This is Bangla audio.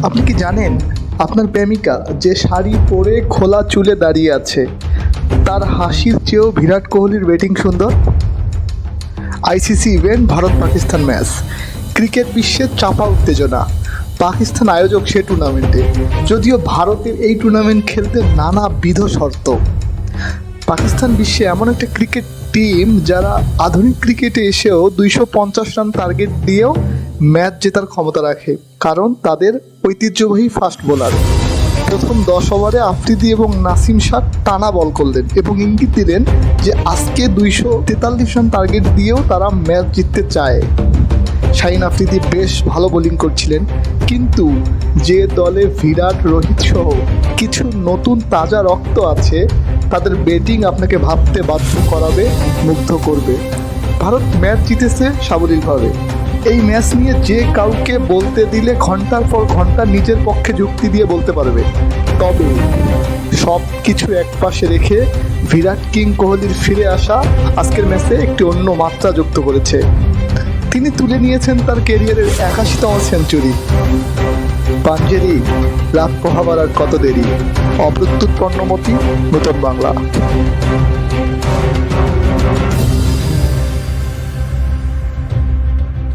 আপনি কি জানেন আপনার প্রেমিকা যে শাড়ি পরে খোলা চুলে দাঁড়িয়ে আছে তার হাসির চেয়েও বিরাট কোহলির ব্যাটিং সুন্দর? ICC event Bharat Pakistan match, cricket বিশ্বের চাপা উত্তেজনা। পাকিস্তান আয়োজক সে টুর্নামেন্টে, যদিও ভারতের এই টুর্নামেন্ট খেলতে নানাবিধ শর্ত। পাকিস্তান বিশ্বে এমন একটা ক্রিকেট টিম যারা আধুনিক ক্রিকেটে এসেও 250 রান টার্গেট দিয়েও ম্যাচ জেতার ক্ষমতা রাখে, কারণ তাদের ঐতিহ্যবাহী ফাস্ট বোলার। প্রথম 10 ওভারে আফ্রিদি এবং নাসিম শাহ টানা বল করলেন এবং ইঙ্গিত দিলেন যে আজকে 243 রান টার্গেট দিয়েও তারা ম্যাচ জিততে চায়। শাহিন আফ্রিদি বেশ ভালো বোলিং করছিলেন, কিন্তু যে দলে বিরাট, রোহিত সহ কিছু নতুন তাজা রক্ত আছে, তাদের ব্যাটিং আপনাকে ভাবতে বাধ্য করাবে, মুগ্ধ করবে। ভারত ম্যাচ জিতেছে সাবলীলভাবে। এই ম্যাচ নিয়ে যে কাউকে বলতে দিলে ঘন্টার পর ঘন্টা নিজের পক্ষে যুক্তি দিয়ে বলতে পারবে। তবে সব কিছু একপাশে রেখে বিরাট কিং কোহলির ফিরে আসা আজকের ম্যাচে একটি অন্য মাত্রা যুক্ত করেছে। তিনি তুলে নিয়েছেন তার ক্যারিয়ারের 81তম সেঞ্চুরি। পাঞ্জেরি, রাত পোহাবার আর কত দেরি। অপ্রত্যুৎ পণ্যমতি, নতুন বাংলা।